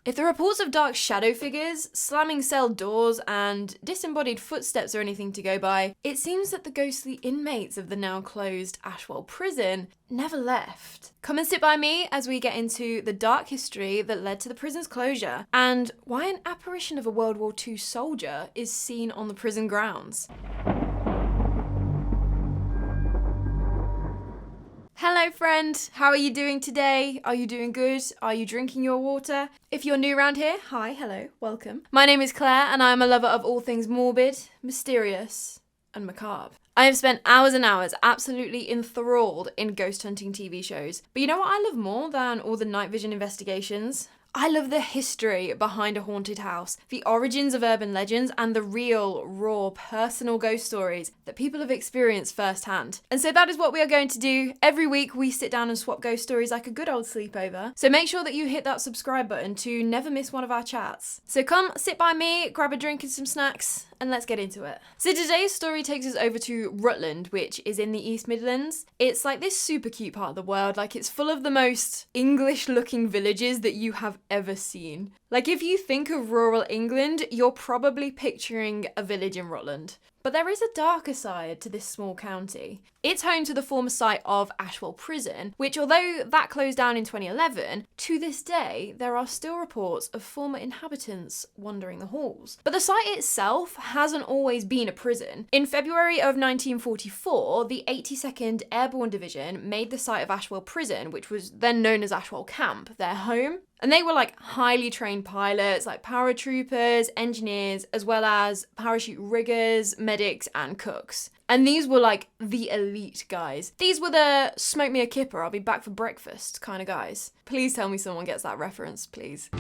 If the reports of dark shadow figures, slamming cell doors, and disembodied footsteps are anything to go by, it seems that the ghostly inmates of the now closed Ashwell Prison never left. Come and sit by me as we get into the dark history that led to the prison's closure, and why an apparition of a World War II soldier is seen on the prison grounds. Hello friend, how are you doing today? Are you doing good? Are you drinking your water? If you're new around here, hi, hello, welcome. My name is Claire and I am a lover of all things morbid, mysterious and macabre. I have spent hours and hours absolutely enthralled in ghost hunting TV shows. But you know what I love more than all the night vision investigations? I love the history behind a haunted house, the origins of urban legends, and the real, raw, personal ghost stories that people have experienced firsthand. And so that is what we are going to do. Every week we sit down and swap ghost stories like a good old sleepover. So make sure that you hit that subscribe button to never miss one of our chats. So come, sit by me, grab a drink and some snacks, and let's get into it. So today's story takes us over to Rutland, which is in the East Midlands. It's like this super cute part of the world. Like, it's full of the most English looking villages that you have ever seen. Like, if you think of rural England, you're probably picturing a village in Rutland. But there is a darker side to this small county. It's home to the former site of Ashwell Prison, which, although that closed down in 2011, to this day there are still reports of former inhabitants wandering the halls. But the site itself hasn't always been a prison. In February of 1944, the 82nd Airborne Division made the site of Ashwell Prison, which was then known as Ashwell Camp, their home. And they were like highly trained pilots, like paratroopers, engineers, as well as parachute riggers, medics, and cooks. And these were like the elite guys. These were the smoke me a kipper, I'll be back for breakfast kind of guys. Please tell me someone gets that reference, please.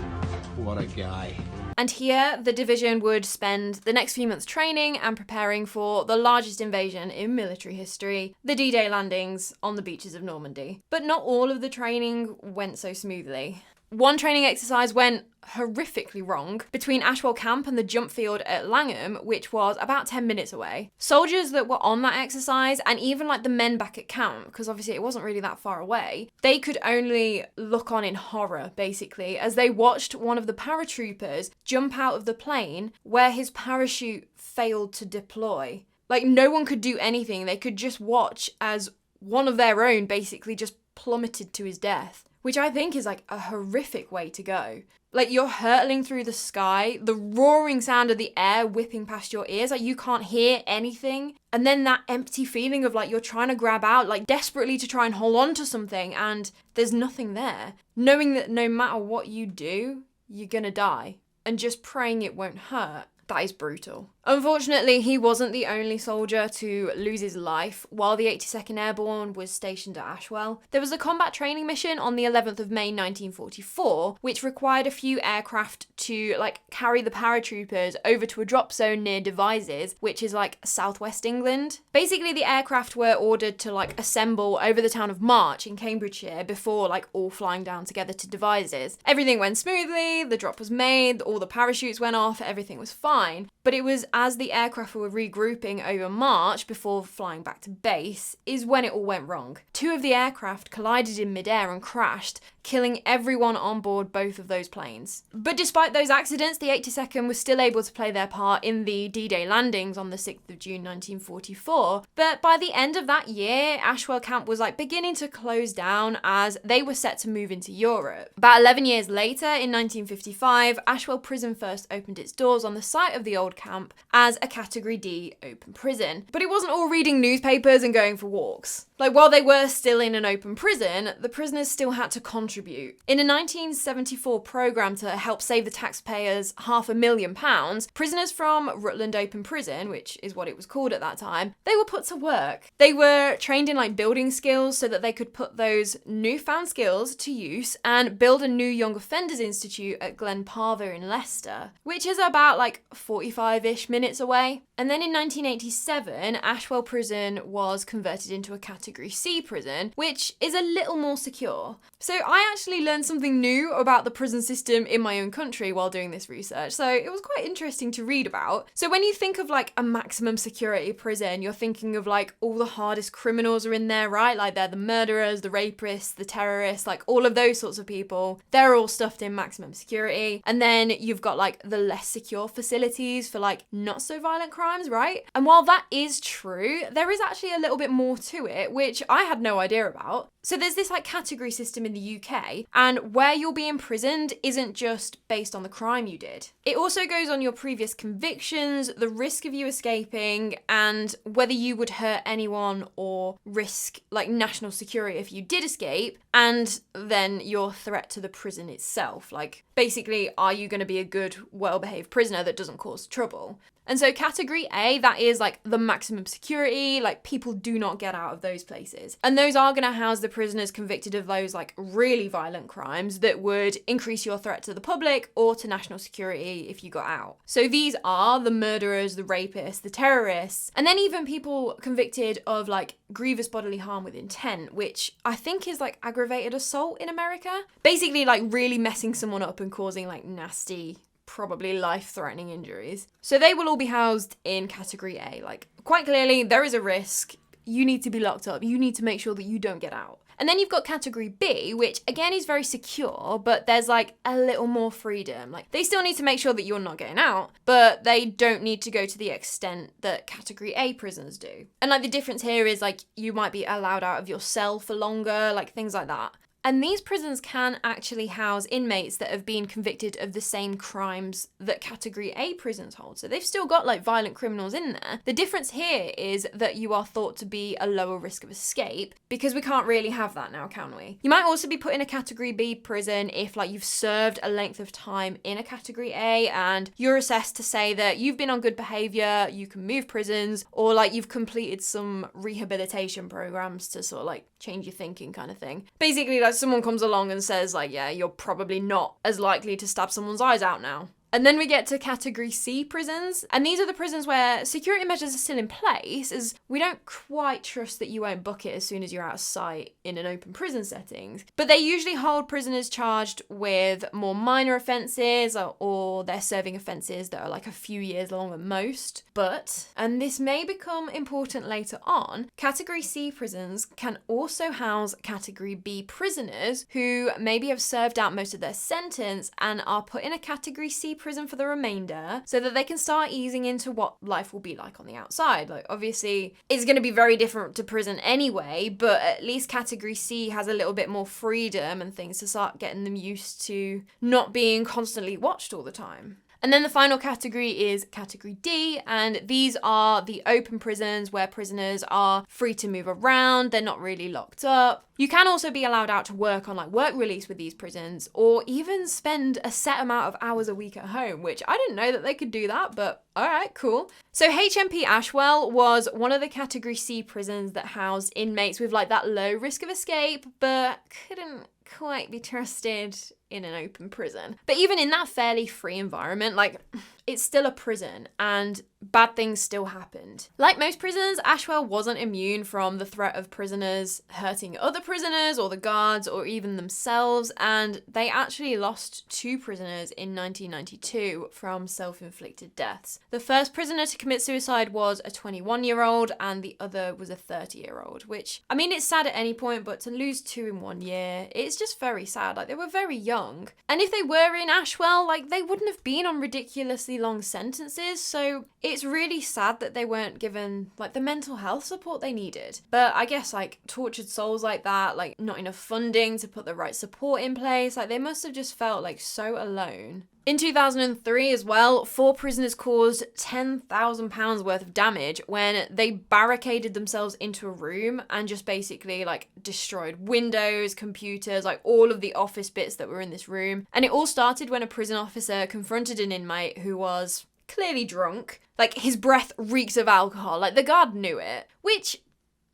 What a guy. And here, the division would spend the next few months training and preparing for the largest invasion in military history, the D-Day landings on the beaches of Normandy. But not all of the training went so smoothly. One training exercise went horrifically wrong between Ashwell Camp and the jump field at Langham, which was about 10 minutes away. Soldiers that were on that exercise, and even like the men back at camp, because obviously it wasn't really that far away, they could only look on in horror, basically, as they watched one of the paratroopers jump out of the plane where his parachute failed to deploy. Like, no one could do anything. They could just watch as one of their own basically just plummeted to his death. Which I think is like a horrific way to go. Like, you're hurtling through the sky, the roaring sound of the air whipping past your ears, like you can't hear anything. And then that empty feeling of like you're trying to grab out, like desperately to try and hold on to something, and there's nothing there. Knowing that no matter what you do, you're gonna die. And just praying it won't hurt. That is brutal. Unfortunately, he wasn't the only soldier to lose his life. While the 82nd Airborne was stationed at Ashwell, there was a combat training mission on the 11th of May 1944, which required a few aircraft to carry the paratroopers over to a drop zone near Devizes, which is like southwest England. Basically, the aircraft were ordered to assemble over the town of March in Cambridgeshire before all flying down together to Devizes. Everything went smoothly, the drop was made, all the parachutes went off, everything was fine. But it was as the aircraft were regrouping over March before flying back to base is when it all went wrong. Two of the aircraft collided in midair and crashed, killing everyone on board both of those planes. But despite those accidents, the 82nd was still able to play their part in the D-Day landings on the 6th of June 1944. But by the end of that year, Ashwell Camp was beginning to close down as they were set to move into Europe. About 11 years later, in 1955, Ashwell Prison first opened its doors on the site of the old camp as a Category D open prison. But it wasn't all reading newspapers and going for walks. While they were still in an open prison, the prisoners still had to contribute. In a 1974 programme to help save the taxpayers £500,000, prisoners from Rutland Open Prison, which is what it was called at that time, they were put to work. They were trained in building skills so that they could put those newfound skills to use and build a new Young Offenders Institute at Glenparva in Leicester, which is about 45-ish minutes away. And then in 1987, Ashwell Prison was converted into a Category C prison, which is a little more secure. So I actually learned something new about the prison system in my own country while doing this research, so it was quite interesting to read about. So when you think of like a maximum security prison, you're thinking of like all the hardest criminals are in there, right? Like they're the murderers, the rapists, the terrorists, like all of those sorts of people. They're all stuffed in maximum security. And then you've got like the less secure facilities for like not so violent crimes, right? And while that is true, there is actually a little bit more to it, which I had no idea about. So there's this like category system in the UK, and where you'll be imprisoned isn't just based on the crime you did. It also goes on your previous convictions, the risk of you escaping, and whether you would hurt anyone or risk like national security if you did escape, and then your threat to the prison itself. Like basically, are you going to be a good, well-behaved prisoner that doesn't cause trouble? And so Category A, that is like the maximum security, like people do not get out of those places. And those are going to house the prisoners convicted of those like really violent crimes that would increase your threat to the public or to national security if you got out. So these are the murderers, the rapists, the terrorists, and then even people convicted of like grievous bodily harm with intent, which I think is like aggravated assault in America. Basically like really messing someone up and causing like nasty, probably life-threatening injuries. So they will all be housed in Category A. Like, quite clearly, there is a risk. You need to be locked up. You need to make sure that you don't get out. And then you've got Category B, which again is very secure, but there's like a little more freedom. Like, they still need to make sure that you're not getting out, but they don't need to go to the extent that Category A prisons do. And like the difference here is like you might be allowed out of your cell for longer, like things like that. And these prisons can actually house inmates that have been convicted of the same crimes that Category A prisons hold. So they've still got like violent criminals in there. The difference here is that you are thought to be a lower risk of escape, because we can't really have that now, can we? You might also be put in a Category B prison if like you've served a length of time in a Category A and you're assessed to say that you've been on good behaviour, you can move prisons, or like you've completed some rehabilitation programs to sort of like change your thinking kind of thing. Basically, like someone comes along and says like, yeah, you're probably not as likely to stab someone's eyes out now. And then we get to Category C prisons, and these are the prisons where security measures are still in place, as we don't quite trust that you won't book it as soon as you're out of sight in an open prison settings. But they usually hold prisoners charged with more minor offences or they're serving offences that are like a few years long at most. But, and this may become important later on, Category C prisons can also house Category B prisoners who maybe have served out most of their sentence and are put in a Category C prison for the remainder so that they can start easing into what life will be like on the outside. Like obviously it's going to be very different to prison anyway, but at least Category C has a little bit more freedom and things to start getting them used to not being constantly watched all the time. And then the final category is Category D, and these are the open prisons where prisoners are free to move around, they're not really locked up. You can also be allowed out to work on like work release with these prisons, or even spend a set amount of hours a week at home, which I didn't know that they could do that, but alright, cool. So HMP Ashwell was one of the Category C prisons that housed inmates with like that low risk of escape, but couldn't quite be trusted in an open prison. But even in that fairly free environment, like, it's still a prison and bad things still happened. Like most prisons, Ashwell wasn't immune from the threat of prisoners hurting other prisoners or the guards or even themselves, and they actually lost 2 prisoners in 1992 from self-inflicted deaths. The first prisoner to commit suicide was a 21-year-old and the other was a 30-year-old, which, I mean, it's sad at any point, but to lose 2 in 1 year, it's just very sad. Like, they were very young. And if they were in Ashwell, like, they wouldn't have been on ridiculously long sentences, so it's really sad that they weren't given like the mental health support they needed. But I guess like tortured souls like that, like not enough funding to put the right support in place, like they must have just felt like so alone. In 2003 as well, 4 prisoners caused £10,000 worth of damage when they barricaded themselves into a room and just basically like destroyed windows, computers, like all of the office bits that were in this room. And it all started when a prison officer confronted an inmate who was clearly drunk. Like his breath reeked of alcohol, like the guard knew it, which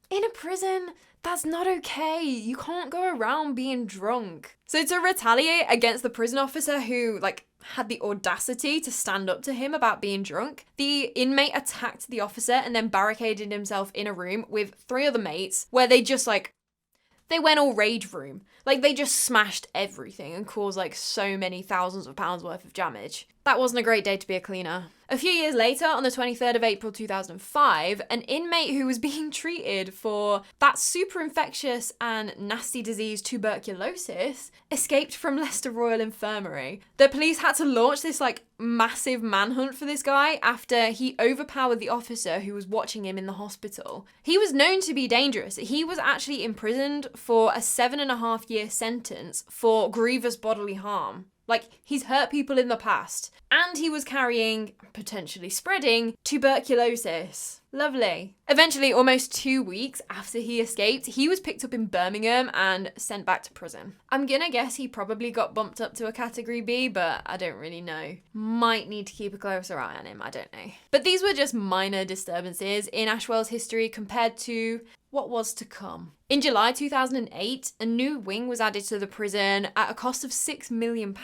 in a prison, That's not okay. You can't go around being drunk. So to retaliate against the prison officer who, had the audacity to stand up to him about being drunk, the inmate attacked the officer and then barricaded himself in a room with 3 other mates where they just, they went all rage room. They just smashed everything and caused, so many thousands of pounds worth of damage. That wasn't a great day to be a cleaner. A few years later, on the 23rd of April 2005, an inmate who was being treated for that super infectious and nasty disease tuberculosis escaped from Leicester Royal Infirmary. The police had to launch this massive manhunt for this guy after he overpowered the officer who was watching him in the hospital. He was known to be dangerous. He was actually imprisoned for a 7.5-year sentence for grievous bodily harm. He's hurt people in the past. And he was carrying, potentially spreading, tuberculosis. Lovely. Eventually, almost 2 weeks after he escaped, he was picked up in Birmingham and sent back to prison. I'm gonna guess he probably got bumped up to a category B, but I don't really know. Might need to keep a closer eye on him, I don't know. But these were just minor disturbances in Ashwell's history compared to what was to come. In July 2008, a new wing was added to the prison at a cost of £6 million,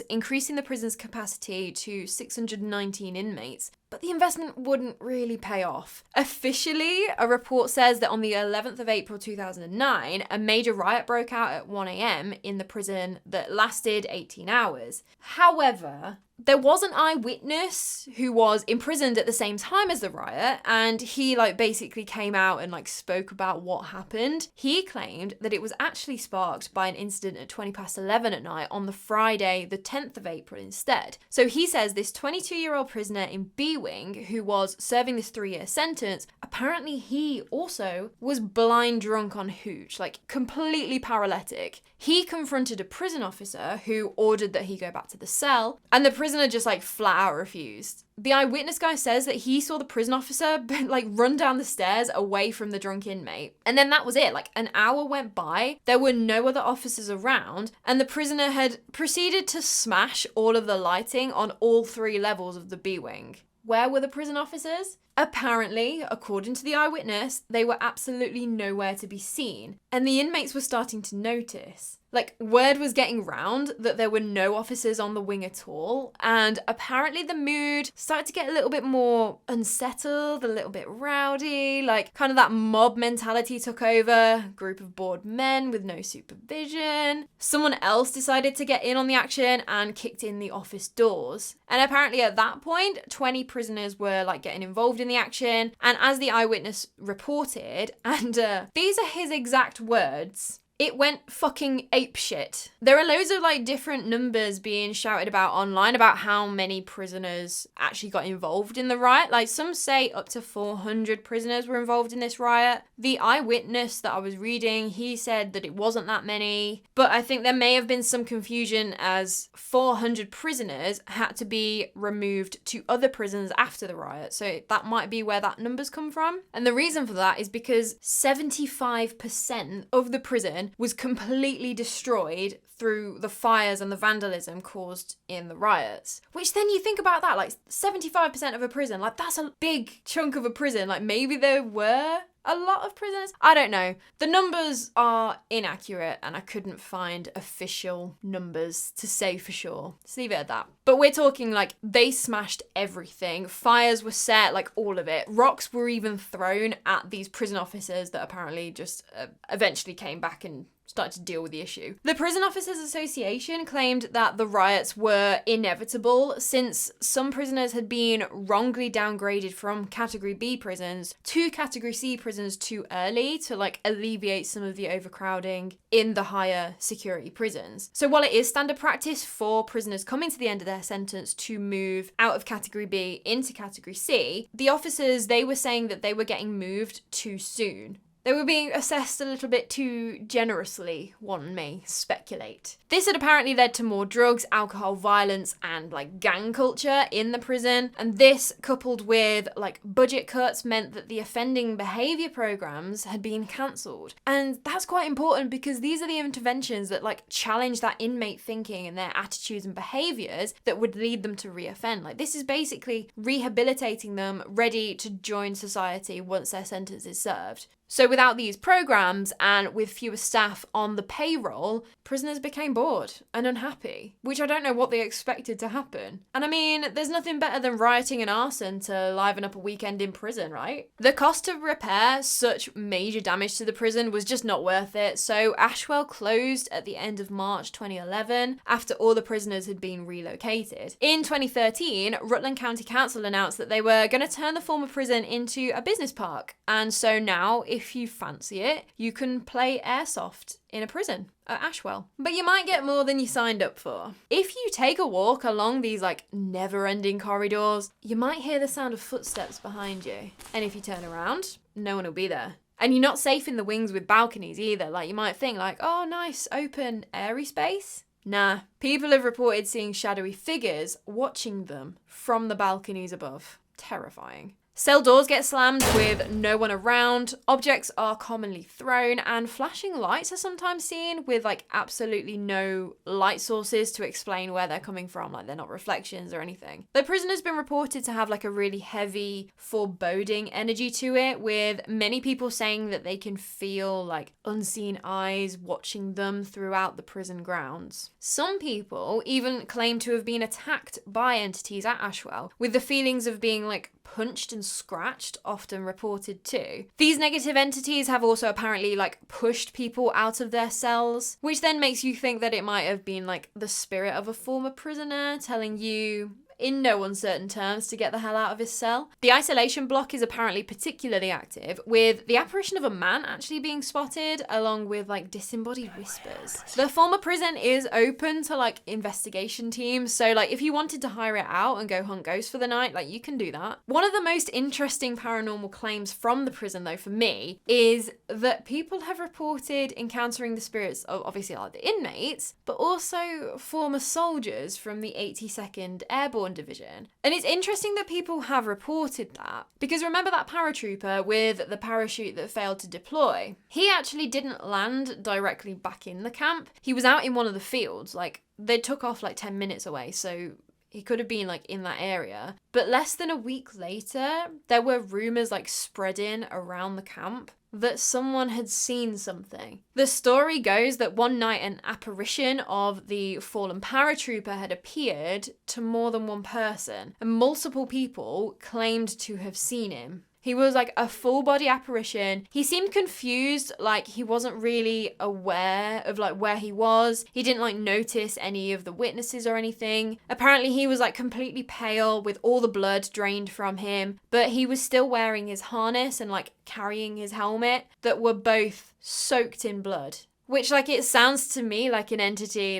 increasing the prison's capacity to 619 inmates. But the investment wouldn't really pay off. Officially, a report says that on the 11th of April 2009, a major riot broke out at 1 a.m. in the prison that lasted 18 hours. However, there was an eyewitness who was imprisoned at the same time as the riot, and he basically came out and spoke about what happened. He claimed that it was actually sparked by an incident at 11:20 at night on the Friday, the 10th of April instead. So he says this 22-year-old prisoner in B Wing, who was serving this 3-year sentence, apparently he also was blind drunk on hooch, completely paralytic. He confronted a prison officer who ordered that he go back to the cell, and the prisoner just flat out refused. The eyewitness guy says that he saw the prison officer run down the stairs away from the drunk inmate. And then that was it. An hour went by, there were no other officers around, and the prisoner had proceeded to smash all of the lighting on all 3 levels of the B Wing. Where were the prison officers? Apparently, according to the eyewitness, they were absolutely nowhere to be seen, and the inmates were starting to notice. Word was getting round that there were no officers on the wing at all, and apparently the mood started to get a little bit more unsettled, a little bit rowdy, kind of that mob mentality took over, group of bored men with no supervision. Someone else decided to get in on the action and kicked in the office doors. And apparently at that point, 20 prisoners were getting involved in the action, and as the eyewitness reported, and these are his exact words, it went fucking apeshit. There are loads of different numbers being shouted about online about how many prisoners actually got involved in the riot. Some say up to 400 prisoners were involved in this riot. The eyewitness that I was reading, he said that it wasn't that many, but I think there may have been some confusion as 400 prisoners had to be removed to other prisons after the riot. So that might be where that number's come from. And the reason for that is because 75% of the prison was completely destroyed through the fires and the vandalism caused in the riots. Which then you think about that, 75% of a prison, that's a big chunk of a prison. Maybe there were a lot of prisoners. I don't know. The numbers are inaccurate and I couldn't find official numbers to say for sure. Let's leave it at that. But we're talking they smashed everything. Fires were set, all of it. Rocks were even thrown at these prison officers that apparently just eventually came back and started to deal with the issue. The Prison Officers Association claimed that the riots were inevitable since some prisoners had been wrongly downgraded from Category B prisons to Category C prisons too early to alleviate some of the overcrowding in the higher security prisons. So while it is standard practice for prisoners coming to the end of their sentence to move out of Category B into Category C, the officers, they were saying that they were getting moved too soon. They were being assessed a little bit too generously, one may speculate. This had apparently led to more drugs, alcohol, violence, and gang culture in the prison. And this, coupled with budget cuts, meant that the offending behaviour programmes had been cancelled. And that's quite important because these are the interventions that challenge that inmate thinking and their attitudes and behaviours that would lead them to reoffend. This is basically rehabilitating them, ready to join society once their sentence is served. So without these programs and with fewer staff on the payroll, prisoners became bored and unhappy, which I don't know what they expected to happen. And I mean, there's nothing better than rioting and arson to liven up a weekend in prison, right? The cost to repair such major damage to the prison was just not worth it, so Ashwell closed at the end of March 2011 after all the prisoners had been relocated. In 2013, Rutland County Council announced that they were going to turn the former prison into a business park, and so now, if you fancy it, you can play airsoft in a prison at Ashwell. But you might get more than you signed up for. If you take a walk along these never-ending corridors, you might hear the sound of footsteps behind you. And if you turn around, no one will be there. And you're not safe in the wings with balconies either. You might think oh, nice, open, airy space. Nah, people have reported seeing shadowy figures watching them from the balconies above. Terrifying. Cell doors get slammed with no one around, objects are commonly thrown, and flashing lights are sometimes seen with absolutely no light sources to explain where they're coming from, they're not reflections or anything. The prison has been reported to have a really heavy, foreboding energy to it, with many people saying that they can feel unseen eyes watching them throughout the prison grounds. Some people even claim to have been attacked by entities at Ashwell, with the feelings of being punched and scratched often reported too. These negative entities have also apparently pushed people out of their cells, which then makes you think that it might have been the spirit of a former prisoner telling you in no uncertain terms to get the hell out of his cell. The isolation block is apparently particularly active, with the apparition of a man actually being spotted, along with disembodied whispers. The former prison is open to investigation teams, so if you wanted to hire it out and go hunt ghosts for the night, you can do that. One of the most interesting paranormal claims from the prison, though, for me, is that people have reported encountering the spirits of obviously the inmates, but also former soldiers from the 82nd Airborne Division. And it's interesting that people have reported that, because remember that paratrooper with the parachute that failed to deploy? He actually didn't land directly back in the camp. He was out in one of the fields, they took off 10 minutes away, so he could have been in that area. But less than a week later, there were rumors spreading around the camp that someone had seen something. The story goes that one night an apparition of the fallen paratrooper had appeared to more than one person, and multiple people claimed to have seen him. He was a full body apparition. He seemed confused, he wasn't really aware of where he was. He didn't notice any of the witnesses or anything. Apparently he was completely pale with all the blood drained from him, but he was still wearing his harness and carrying his helmet that were both soaked in blood. Which it sounds to me like an entity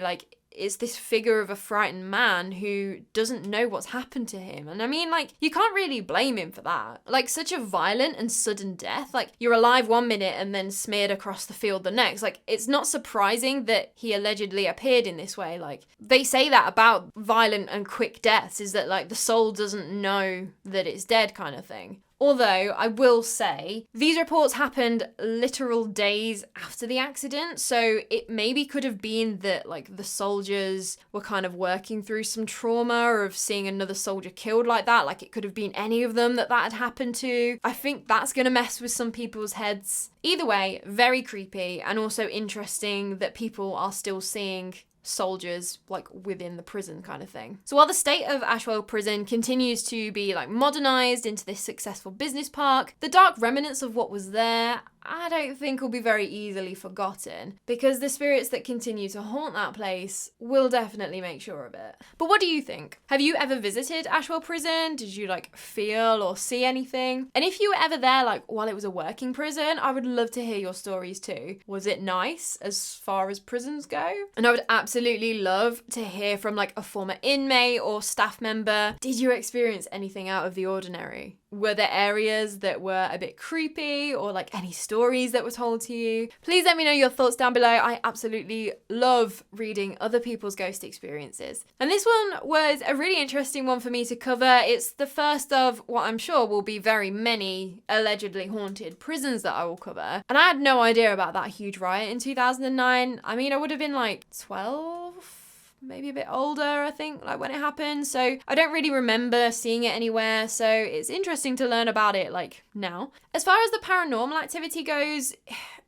it's this figure of a frightened man who doesn't know what's happened to him. And I mean, you can't really blame him for that. Such a violent and sudden death. You're alive one minute and then smeared across the field the next. It's not surprising that he allegedly appeared in this way. They say that about violent and quick deaths, is that the soul doesn't know that it's dead kind of thing. Although, I will say, these reports happened literal days after the accident, so it maybe could have been that, the soldiers were kind of working through some trauma of seeing another soldier killed like that. It could have been any of them that had happened to. I think that's gonna mess with some people's heads. Either way, very creepy, and also interesting that people are still seeing soldiers within the prison kind of thing. So while the state of Ashwell Prison continues to be modernized into this successful business park, the dark remnants of what was there I don't think will be very easily forgotten, because the spirits that continue to haunt that place will definitely make sure of it. But what do you think? Have you ever visited Ashwell Prison? Did you feel or see anything? And if you were ever there while it was a working prison, I would love to hear your stories too. Was it nice as far as prisons go? And I would absolutely love to hear from a former inmate or staff member. Did you experience anything out of the ordinary? Were there areas that were a bit creepy, or any stories that were told to you? Please let me know your thoughts down below. I absolutely love reading other people's ghost experiences. And this one was a really interesting one for me to cover. It's the first of what I'm sure will be very many allegedly haunted prisons that I will cover. And I had no idea about that huge riot in 2009. I mean, I would have been 12, maybe a bit older, I think, like when it happened. So I don't really remember seeing it anywhere. So it's interesting to learn about it like now. As far as the paranormal activity goes,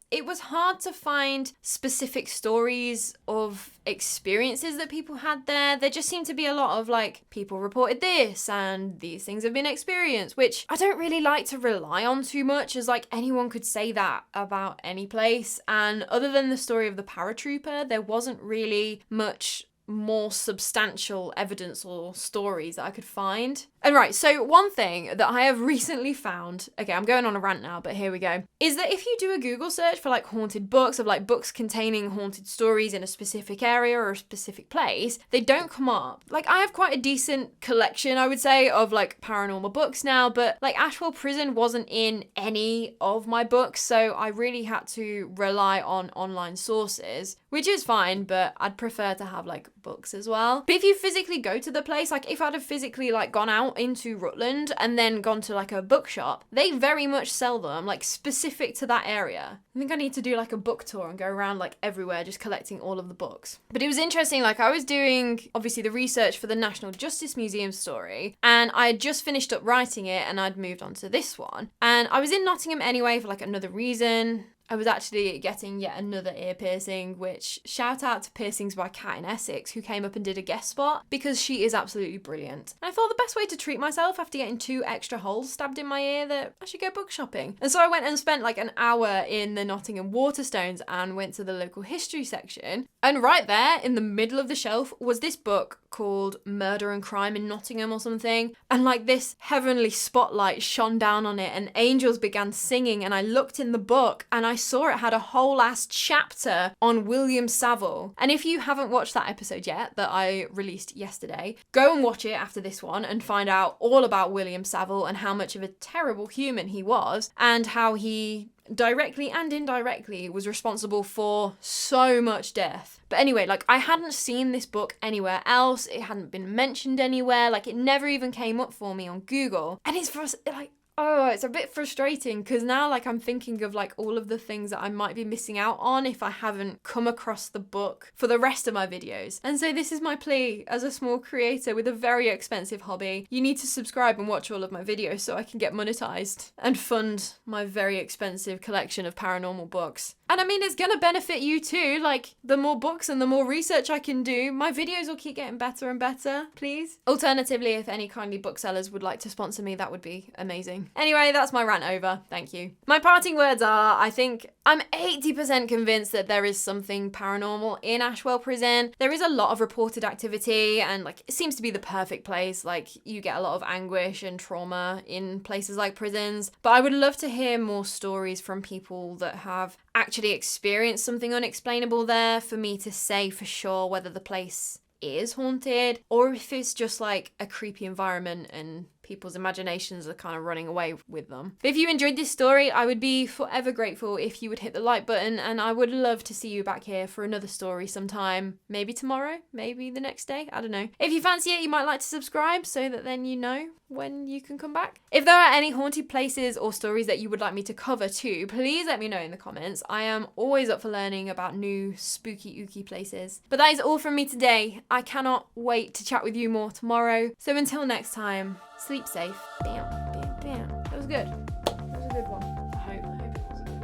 it was hard to find specific stories of experiences that people had there. There just seemed to be a lot of like, people reported this and these things have been experienced, which I don't really like to rely on too much, as like anyone could say that about any place. And other than the story of the paratrooper, there wasn't really much more substantial evidence or stories that I could find. And right, so one thing that I have recently found, okay, I'm going on a rant now, but here we go, is that if you do a Google search for like haunted books, of like books containing haunted stories in a specific area or a specific place, they don't come up. Like, I have quite a decent collection, I would say, of like paranormal books now, but like Ashwell Prison wasn't in any of my books, so I really had to rely on online sources, which is fine, but I'd prefer to have like books as well. But if you physically go to the place, like if I'd have physically like gone out into Rutland and then gone to like a bookshop, they very much sell them like specific to that area. I think I need to do like a book tour and go around like everywhere just collecting all of the books. But it was interesting, like I was doing obviously the research for the National Justice Museum story, and I had just finished up writing it and I'd moved on to this one. And I was in Nottingham anyway for like another reason. I was actually getting yet another ear piercing, which shout out to Piercings by Cat in Essex, who came up and did a guest spot, because she is absolutely brilliant. And I thought the best way to treat myself after getting 2 extra holes stabbed in my ear, that I should go book shopping. And so I went and spent like an hour in the Nottingham Waterstones and went to the local history section. And right there in the middle of the shelf was this book called Murder and Crime in Nottingham or something. And like this heavenly spotlight shone down on it and angels began singing, and I looked in the book and I saw it had a whole ass chapter on William Savile. And if you haven't watched that episode yet that I released yesterday, go and watch it after this one and find out all about William Savile and how much of a terrible human he was, and how he directly and indirectly was responsible for so much death. But anyway, like I hadn't seen this book anywhere else. It hadn't been mentioned anywhere. Like it never even came up for me on Google. And it's like, oh, it's a bit frustrating, because now like I'm thinking of like all of the things that I might be missing out on if I haven't come across the book for the rest of my videos. And so this is my plea as a small creator with a very expensive hobby. You need to subscribe and watch all of my videos so I can get monetized and fund my very expensive collection of paranormal books. And I mean, it's gonna benefit you too. Like, the more books and the more research I can do, my videos will keep getting better and better, please. Alternatively, if any kindly booksellers would like to sponsor me, that would be amazing. Anyway, that's my rant over. Thank you. My parting words are, I think I'm 80% convinced that there is something paranormal in Ashwell Prison. There is a lot of reported activity, and like, it seems to be the perfect place. Like, you get a lot of anguish and trauma in places like prisons. But I would love to hear more stories from people that have actually experienced something unexplainable there, for me to say for sure whether the place is haunted or if it's just like a creepy environment and people's imaginations are kind of running away with them. But if you enjoyed this story, I would be forever grateful if you would hit the like button, and I would love to see you back here for another story sometime. Maybe tomorrow, maybe the next day, I don't know. If you fancy it, you might like to subscribe so that then you know when you can come back. If there are any haunted places or stories that you would like me to cover too, please let me know in the comments. I am always up for learning about new spooky ooky places. But that is all from me today. I cannot wait to chat with you more tomorrow. So until next time, sleep safe. Bam, bam, bam. That was good. That was a good one.